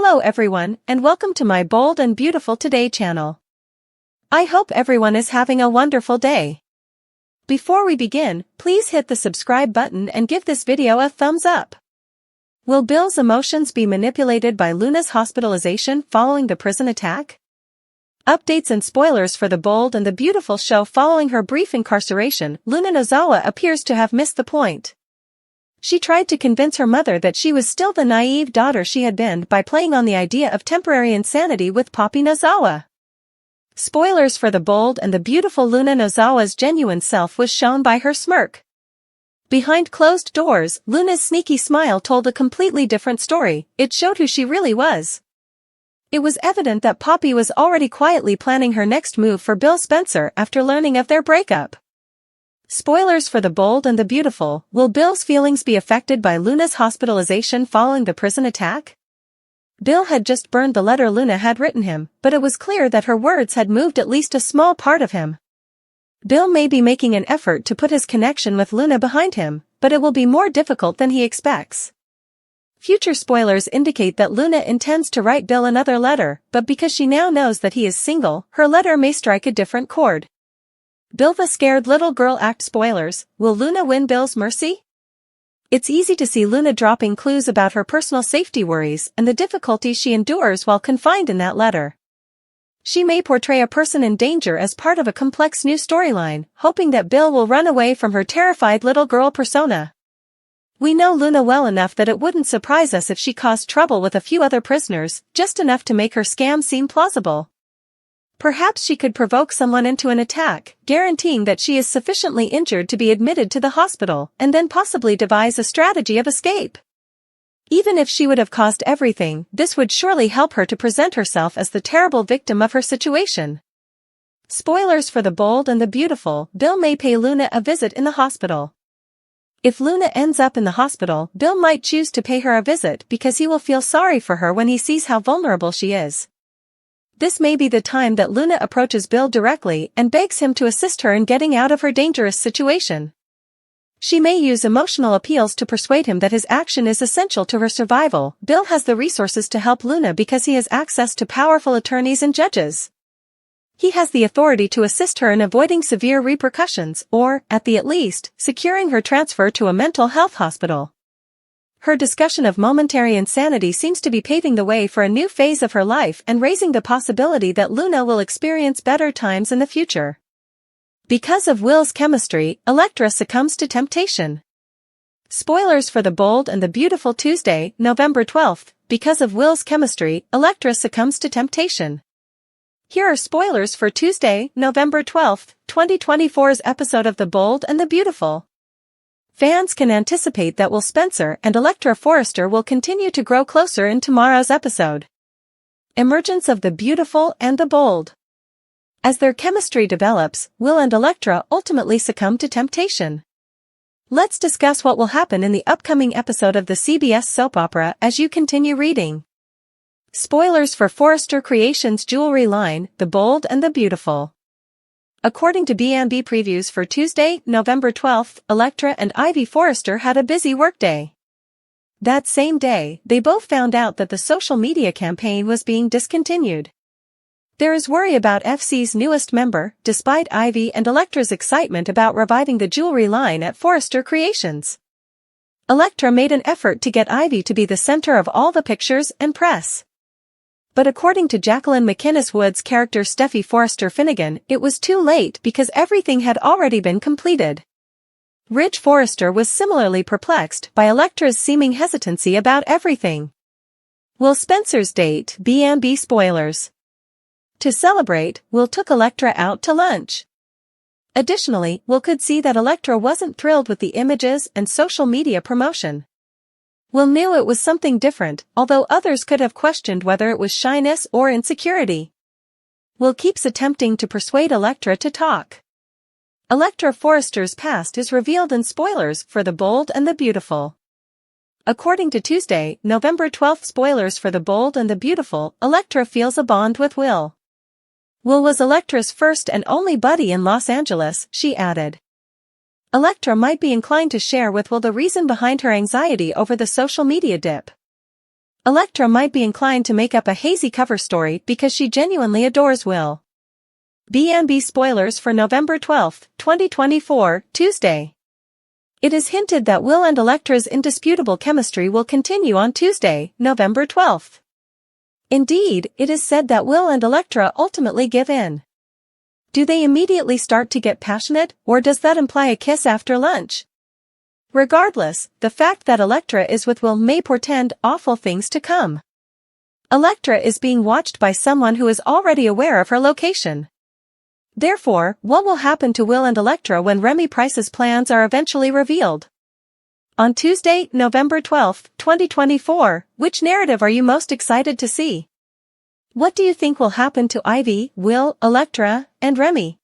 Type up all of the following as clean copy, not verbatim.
Hello everyone, and welcome to my Bold and Beautiful Today channel. I hope everyone is having a wonderful day. Before we begin, please hit the subscribe button and give this video a thumbs up. Will Bill's emotions be manipulated by Luna's hospitalization following the prison attack? Updates and spoilers for the Bold and the Beautiful show following her brief incarceration. Luna Nozawa appears to have missed the point. She tried to convince her mother that she was still the naive daughter she had been by playing on the idea of temporary insanity with Poppy Nozawa. Spoilers for the Bold and the Beautiful. Luna Nozawa's genuine self was shown by her smirk. Behind closed doors, Luna's sneaky smile told a completely different story. It showed who she really was. It was evident that Poppy was already quietly planning her next move for Bill Spencer after learning of their breakup. Spoilers for the Bold and the Beautiful. Will Bill's feelings be affected by Luna's hospitalization following the prison attack? Bill had just burned the letter Luna had written him, but it was clear that her words had moved at least a small part of him. Bill may be making an effort to put his connection with Luna behind him, but it will be more difficult than he expects. Future spoilers indicate that Luna intends to write Bill another letter, but because she now knows that he is single, her letter may strike a different chord. Bill the scared little girl act. Spoilers. Will Luna win Bill's mercy? It's easy to see Luna dropping clues about her personal safety worries and the difficulties she endures while confined in that letter. She may portray a person in danger as part of a complex new storyline, hoping that Bill will run away from her terrified little girl persona. We know Luna well enough that it wouldn't surprise us if she caused trouble with a few other prisoners, just enough to make her scam seem plausible. Perhaps she could provoke someone into an attack, guaranteeing that she is sufficiently injured to be admitted to the hospital, and then possibly devise a strategy of escape. Even if she would have caused everything, this would surely help her to present herself as the terrible victim of her situation. Spoilers for the Bold and the Beautiful. Bill may pay Luna a visit in the hospital. If Luna ends up in the hospital, Bill might choose to pay her a visit because he will feel sorry for her when he sees how vulnerable she is. This may be the time that Luna approaches Bill directly and begs him to assist her in getting out of her dangerous situation. She may use emotional appeals to persuade him that his action is essential to her survival. Bill has the resources to help Luna because he has access to powerful attorneys and judges. He has the authority to assist her in avoiding severe repercussions or, at the least, securing her transfer to a mental health hospital. Her discussion of momentary insanity seems to be paving the way for a new phase of her life and raising the possibility that Luna will experience better times in the future. Because of Will's chemistry, Elektra succumbs to temptation. Spoilers for the Bold and the Beautiful. Tuesday, November 12th. Because of Will's chemistry, Elektra succumbs to temptation. Here are spoilers for Tuesday, November 12th, 2024's episode of The Bold and the Beautiful. Fans can anticipate that Will Spencer and Elektra Forrester will continue to grow closer in tomorrow's episode. Emergence of the Beautiful and the Bold. As their chemistry develops, Will and Elektra ultimately succumb to temptation. Let's discuss what will happen in the upcoming episode of the CBS soap opera as you continue reading. Spoilers for Forrester Creations' jewelry line, The Bold and the Beautiful. According to B&B previews for Tuesday, November 12th, Elektra and Ivy Forrester had a busy workday. That same day, they both found out that the social media campaign was being discontinued. There is worry about FC's newest member, despite Ivy and Elektra's excitement about reviving the jewelry line at Forrester Creations. Elektra made an effort to get Ivy to be the center of all the pictures and press. But according to Jacqueline McInnes Wood's character Steffi Forrester Finnegan, it was too late because everything had already been completed. Ridge Forrester was similarly perplexed by Elektra's seeming hesitancy about everything. Will Spencer's date. B&B spoilers. To celebrate, Will took Elektra out to lunch. Additionally, Will could see that Elektra wasn't thrilled with the images and social media promotion. Will knew it was something different, although others could have questioned whether it was shyness or insecurity. Will keeps attempting to persuade Elektra to talk. Elektra Forrester's past is revealed in spoilers for The Bold and the Beautiful. According to Tuesday, November 12th. Spoilers for The Bold and the Beautiful. Elektra feels a bond with Will. Will was Elektra's first and only buddy in Los Angeles, she added. Elektra might be inclined to share with Will the reason behind her anxiety over the social media dip. Electra might be inclined to make up a hazy cover story because she genuinely adores Will. B&B spoilers for November 12, 2024, Tuesday. It is hinted that Will and Electra's indisputable chemistry will continue on Tuesday, November 12. Indeed, it is said that Will and Electra ultimately give in. Do they immediately start to get passionate, or does that imply a kiss after lunch? Regardless, the fact that Electra is with Will may portend awful things to come. Electra is being watched by someone who is already aware of her location. Therefore, what will happen to Will and Electra when Remy Price's plans are eventually revealed? On Tuesday, November 12, 2024, which narrative are you most excited to see? What do you think will happen to Ivy, Will, Electra, and Remy?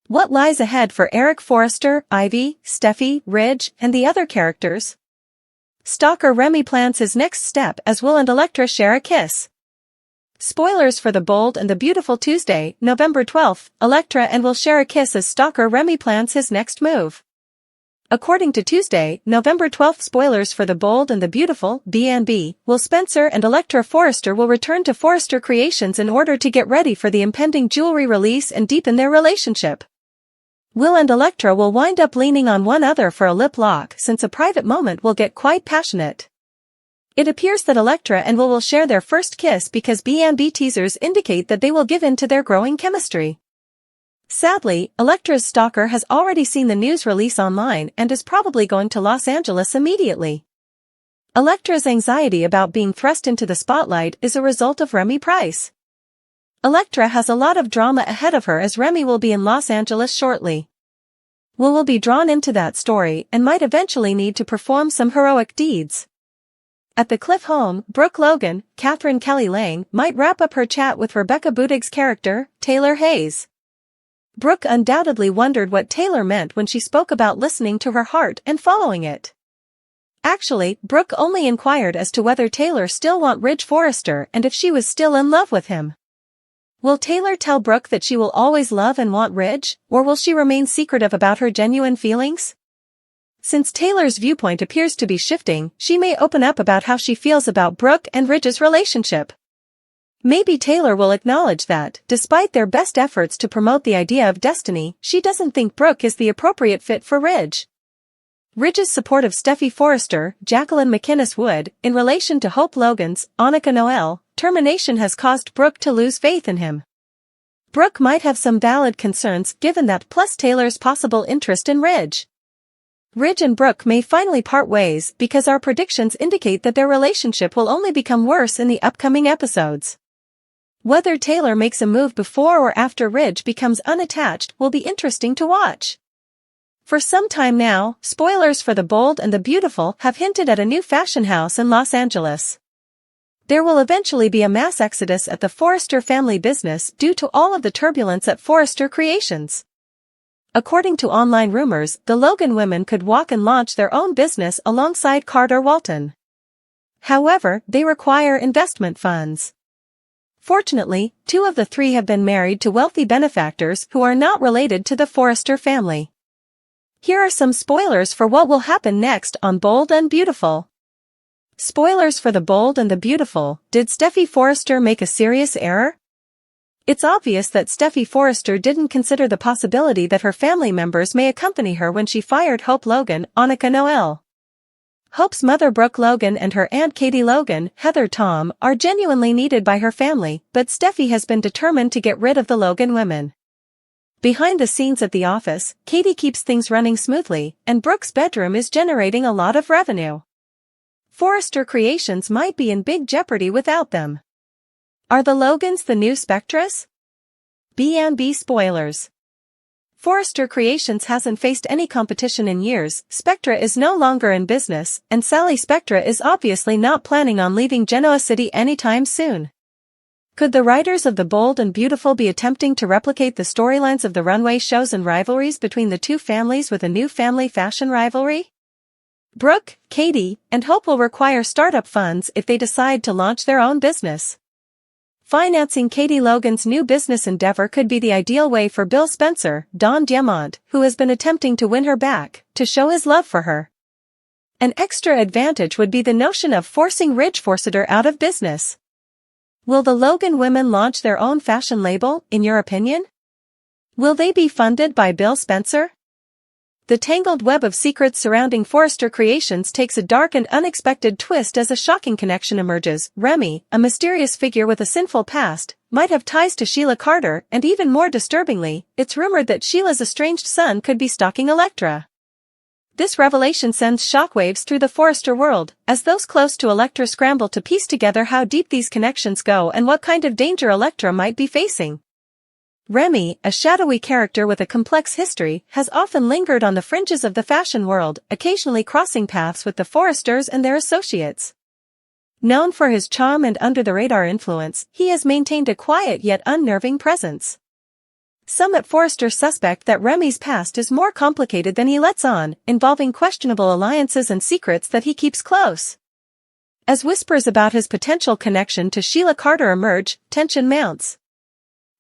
What lies ahead for Eric Forrester, Ivy, Steffi, Ridge, and the other characters? Stalker Remy plans his next step as Will and Electra share a kiss. Spoilers for The Bold and the Beautiful Tuesday, November 12, Electra and Will share a kiss as stalker Remy plans his next move. According to Tuesday, November 12 spoilers for The Bold and the Beautiful, B&B, Will Spencer and Electra Forrester will return to Forrester Creations in order to get ready for the impending jewelry release and deepen their relationship. Will and Electra will wind up leaning on one another for a lip lock since a private moment will get quite passionate. It appears that Electra and Will share their first kiss because B&B teasers indicate that they will give in to their growing chemistry. Sadly, Electra's stalker has already seen the news release online and is probably going to Los Angeles immediately. Electra's anxiety about being thrust into the spotlight is a result of Remy Price. Electra has a lot of drama ahead of her as Remy will be in Los Angeles shortly. Will be drawn into that story and might eventually need to perform some heroic deeds. At the Cliff home, Brooke Logan, Catherine Kelly Lang, might wrap up her chat with Rebecca Budig's character, Taylor Hayes. Brooke undoubtedly wondered what Taylor meant when she spoke about listening to her heart and following it. Actually, Brooke only inquired as to whether Taylor still want Ridge Forrester and if she was still in love with him. Will Taylor tell Brooke that she will always love and want Ridge, or will she remain secretive about her genuine feelings? Since Taylor's viewpoint appears to be shifting, she may open up about how she feels about Brooke and Ridge's relationship. Maybe Taylor will acknowledge that, despite their best efforts to promote the idea of destiny, she doesn't think Brooke is the appropriate fit for Ridge. Ridge's support of Steffi Forrester, Jacqueline McInnes Wood, in relation to Hope Logan's, Annika Noel, termination has caused Brooke to lose faith in him. Brooke might have some valid concerns given that plus Taylor's possible interest in Ridge. Ridge and Brooke may finally part ways because our predictions indicate that their relationship will only become worse in the upcoming episodes. Whether Taylor makes a move before or after Ridge becomes unattached will be interesting to watch. For some time now, spoilers for The Bold and the Beautiful have hinted at a new fashion house in Los Angeles. There will eventually be a mass exodus at the Forrester family business due to all of the turbulence at Forrester Creations. According to online rumors, the Logan women could walk and launch their own business alongside Carter Walton. However, they require investment funds. Fortunately, 2 of the 3 have been married to wealthy benefactors who are not related to the Forrester family. Here are some spoilers for what will happen next on Bold and Beautiful. Spoilers for The Bold and the Beautiful. Did Steffi Forrester make a serious error? It's obvious that Steffi Forrester didn't consider the possibility that her family members may accompany her when she fired Hope Logan, Annika Noel. Hope's mother Brooke Logan and her aunt Katie Logan, Heather Tom, are genuinely needed by her family, but Steffi has been determined to get rid of the Logan women. Behind the scenes at the office, Katie keeps things running smoothly, and Brooke's bedroom is generating a lot of revenue. Forrester Creations might be in big jeopardy without them. Are the Logans the new Spectres? B&B spoilers. Forrester Creations hasn't faced any competition in years, Spectra is no longer in business, and Sally Spectra is obviously not planning on leaving Genoa City anytime soon. Could the writers of The Bold and Beautiful be attempting to replicate the storylines of the runway shows and rivalries between the 2 families with a new family fashion rivalry? Brooke, Katie, and Hope will require startup funds if they decide to launch their own business. Financing Katie Logan's new business endeavor could be the ideal way for Bill Spencer, Don Diamont, who has been attempting to win her back, to show his love for her. An extra advantage would be the notion of forcing Ridge Forsyther out of business. Will the Logan women launch their own fashion label, in your opinion? Will they be funded by Bill Spencer? The tangled web of secrets surrounding Forrester Creations takes a dark and unexpected twist as a shocking connection emerges. Remy, a mysterious figure with a sinful past, might have ties to Sheila Carter, and even more disturbingly, it's rumored that Sheila's estranged son could be stalking Elektra. This revelation sends shockwaves through the Forrester world, as those close to Elektra scramble to piece together how deep these connections go and what kind of danger Elektra might be facing. Remy, a shadowy character with a complex history, has often lingered on the fringes of the fashion world, occasionally crossing paths with the Forresters and their associates. Known for his charm and under-the-radar influence, he has maintained a quiet yet unnerving presence. Some at Forrester suspect that Remy's past is more complicated than he lets on, involving questionable alliances and secrets that he keeps close. As whispers about his potential connection to Sheila Carter emerge, tension mounts.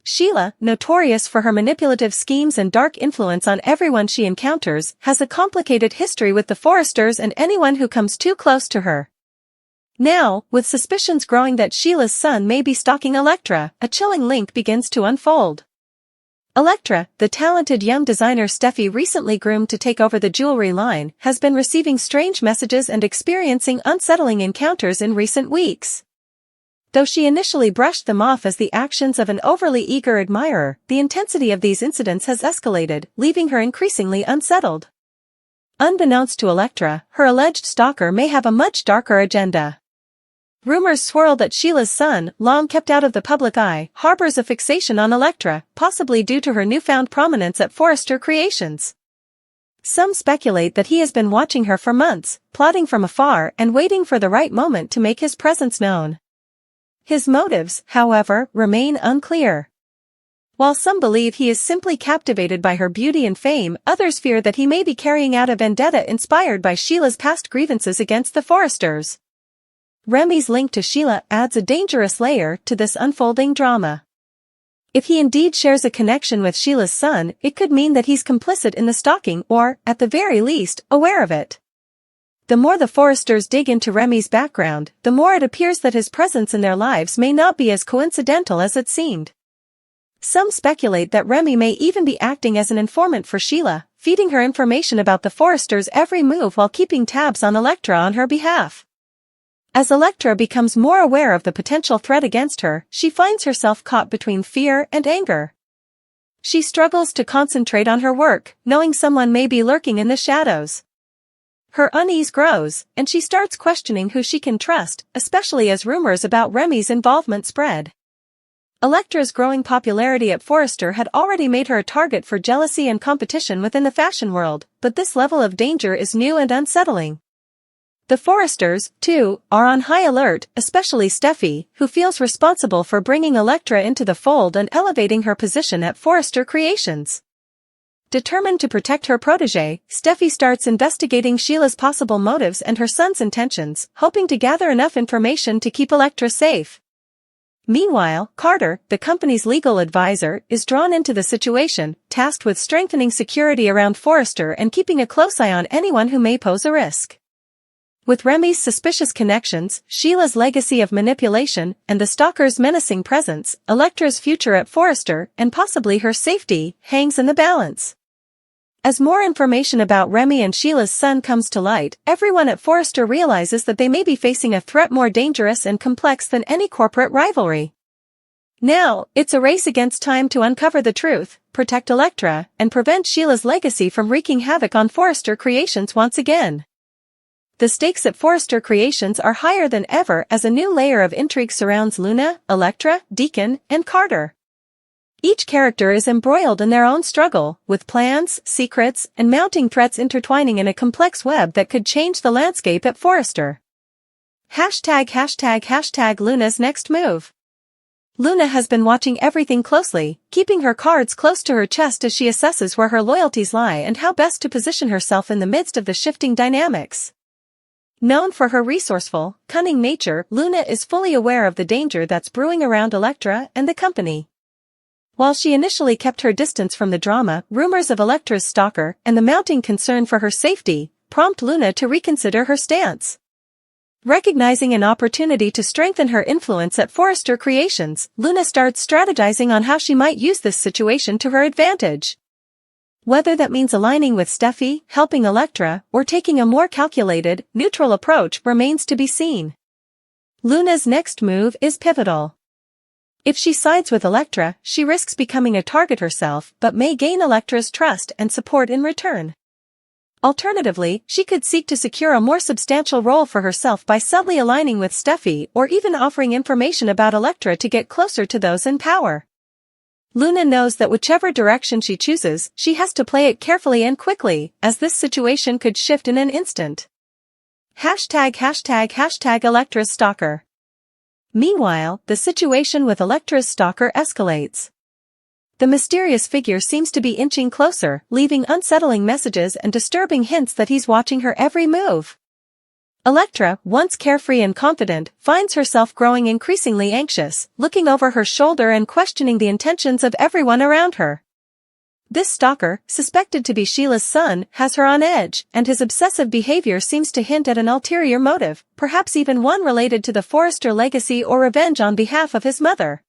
Sheila, notorious for her manipulative schemes and dark influence on everyone she encounters, has a complicated history with the Forresters and anyone who comes too close to her. Now, with suspicions growing that Sheila's son may be stalking Elektra, a chilling link begins to unfold. Elektra, the talented young designer Steffi recently groomed to take over the jewelry line, has been receiving strange messages and experiencing unsettling encounters in recent weeks. Though she initially brushed them off as the actions of an overly eager admirer, the intensity of these incidents has escalated, leaving her increasingly unsettled. Unbeknownst to Elektra, her alleged stalker may have a much darker agenda. Rumors swirl that Sheila's son, long kept out of the public eye, harbors a fixation on Elektra, possibly due to her newfound prominence at Forrester Creations. Some speculate that he has been watching her for months, plotting from afar and waiting for the right moment to make his presence known. His motives, however, remain unclear. While some believe he is simply captivated by her beauty and fame, others fear that he may be carrying out a vendetta inspired by Sheila's past grievances against the Forresters. Remy's link to Sheila adds a dangerous layer to this unfolding drama. If he indeed shares a connection with Sheila's son, it could mean that he's complicit in the stalking or, at the very least, aware of it. The more the Forresters dig into Remy's background, the more it appears that his presence in their lives may not be as coincidental as it seemed. Some speculate that Remy may even be acting as an informant for Sheila, feeding her information about the Forresters' every move while keeping tabs on Elektra on her behalf. As Elektra becomes more aware of the potential threat against her, she finds herself caught between fear and anger. She struggles to concentrate on her work, knowing someone may be lurking in the shadows. Her unease grows, and she starts questioning who she can trust, especially as rumors about Remy's involvement spread. Elektra's growing popularity at Forrester had already made her a target for jealousy and competition within the fashion world, but this level of danger is new and unsettling. The Forresters, too, are on high alert, especially Steffi, who feels responsible for bringing Elektra into the fold and elevating her position at Forrester Creations. Determined to protect her protégé, Steffi starts investigating Sheila's possible motives and her son's intentions, hoping to gather enough information to keep Elektra safe. Meanwhile, Carter, the company's legal advisor, is drawn into the situation, tasked with strengthening security around Forrester and keeping a close eye on anyone who may pose a risk. With Remy's suspicious connections, Sheila's legacy of manipulation, and the stalker's menacing presence, Elektra's future at Forrester, and possibly her safety, hangs in the balance. As more information about Remy and Sheila's son comes to light, everyone at Forrester realizes that they may be facing a threat more dangerous and complex than any corporate rivalry. Now, it's a race against time to uncover the truth, protect Elektra, and prevent Sheila's legacy from wreaking havoc on Forrester Creations once again. The stakes at Forrester Creations are higher than ever as a new layer of intrigue surrounds Luna, Elektra, Deacon, and Carter. Each character is embroiled in their own struggle, with plans, secrets, and mounting threats intertwining in a complex web that could change the landscape at Forrester. #### Luna's next move. Luna has been watching everything closely, keeping her cards close to her chest as she assesses where her loyalties lie and how best to position herself in the midst of the shifting dynamics. Known for her resourceful, cunning nature, Luna is fully aware of the danger that's brewing around Elektra and the company. While she initially kept her distance from the drama, rumors of Elektra's stalker and the mounting concern for her safety prompt Luna to reconsider her stance. Recognizing an opportunity to strengthen her influence at Forrester Creations, Luna starts strategizing on how she might use this situation to her advantage. Whether that means aligning with Steffi, helping Elektra, or taking a more calculated, neutral approach remains to be seen. Luna's next move is pivotal. If she sides with Elektra, she risks becoming a target herself but may gain Elektra's trust and support in return. Alternatively, she could seek to secure a more substantial role for herself by subtly aligning with Steffi or even offering information about Elektra to get closer to those in power. Luna knows that whichever direction she chooses, she has to play it carefully and quickly, as this situation could shift in an instant. #Elektra's stalker. Meanwhile, the situation with Elektra's stalker escalates. The mysterious figure seems to be inching closer, leaving unsettling messages and disturbing hints that he's watching her every move. Elektra, once carefree and confident, finds herself growing increasingly anxious, looking over her shoulder and questioning the intentions of everyone around her. This stalker, suspected to be Sheila's son, has her on edge, and his obsessive behavior seems to hint at an ulterior motive, perhaps even one related to the Forrester legacy or revenge on behalf of his mother.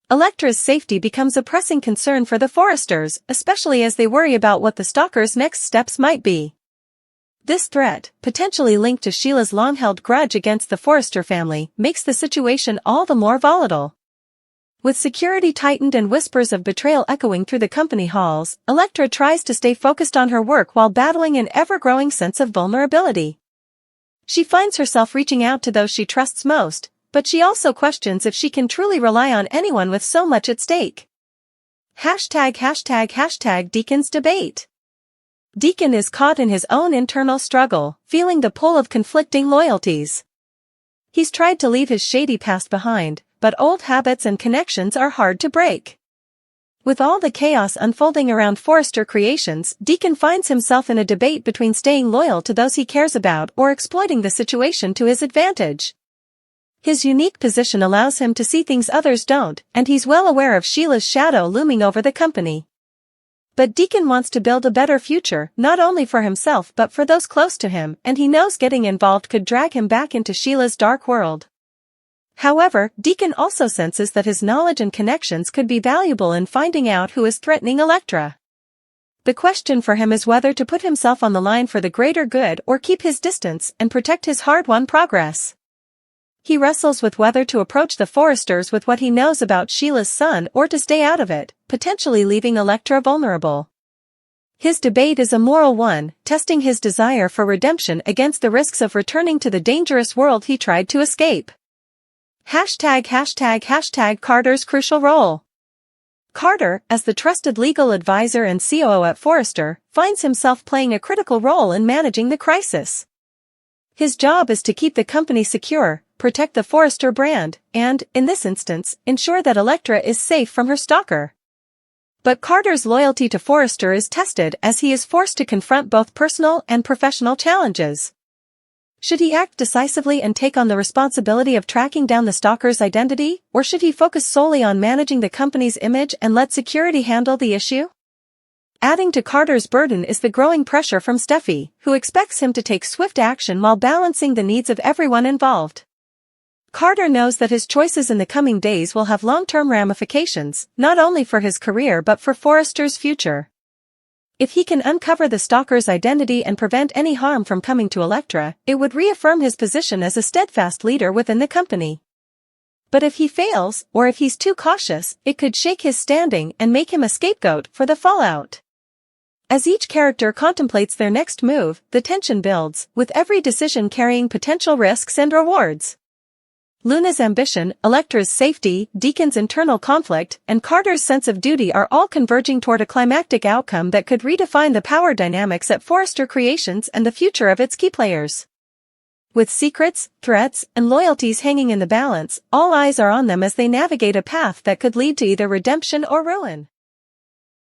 Elektra's safety becomes a pressing concern for the Forresters, especially as they worry about what the stalker's next steps might be. This threat, potentially linked to Sheila's long-held grudge against the Forrester family, makes the situation all the more volatile. With security tightened and whispers of betrayal echoing through the company halls, Elektra tries to stay focused on her work while battling an ever-growing sense of vulnerability. She finds herself reaching out to those she trusts most, but she also questions if she can truly rely on anyone with so much at stake. #Deacon's debate. Deacon is caught in his own internal struggle, feeling the pull of conflicting loyalties. He's tried to leave his shady past behind, but old habits and connections are hard to break. With all the chaos unfolding around Forrester Creations, Deacon finds himself in a debate between staying loyal to those he cares about or exploiting the situation to his advantage. His unique position allows him to see things others don't, and he's well aware of Sheila's shadow looming over the company. But Deacon wants to build a better future, not only for himself but for those close to him, and he knows getting involved could drag him back into Sheila's dark world. However, Deacon also senses that his knowledge and connections could be valuable in finding out who is threatening Elektra. The question for him is whether to put himself on the line for the greater good or keep his distance and protect his hard-won progress. He wrestles with whether to approach the Forresters with what he knows about Sheila's son or to stay out of it, potentially leaving Elektra vulnerable. His debate is a moral one, testing his desire for redemption against the risks of returning to the dangerous world he tried to escape. Carter's crucial role. Carter, as the trusted legal advisor and COO at Forrester, finds himself playing a critical role in managing the crisis. His job is to keep the company secure, protect the Forrester brand, and, in this instance, ensure that Elektra is safe from her stalker. But Carter's loyalty to Forrester is tested as he is forced to confront both personal and professional challenges. Should he act decisively and take on the responsibility of tracking down the stalker's identity, or should he focus solely on managing the company's image and let security handle the issue? Adding to Carter's burden is the growing pressure from Steffi, who expects him to take swift action while balancing the needs of everyone involved. Carter knows that his choices in the coming days will have long-term ramifications, not only for his career but for Forrester's future. If he can uncover the stalker's identity and prevent any harm from coming to Elektra, it would reaffirm his position as a steadfast leader within the company. But if he fails, or if he's too cautious, it could shake his standing and make him a scapegoat for the fallout. As each character contemplates their next move, the tension builds, with every decision carrying potential risks and rewards. Luna's ambition, Elektra's safety, Deacon's internal conflict, and Carter's sense of duty are all converging toward a climactic outcome that could redefine the power dynamics at Forrester Creations and the future of its key players. With secrets, threats, and loyalties hanging in the balance, all eyes are on them as they navigate a path that could lead to either redemption or ruin.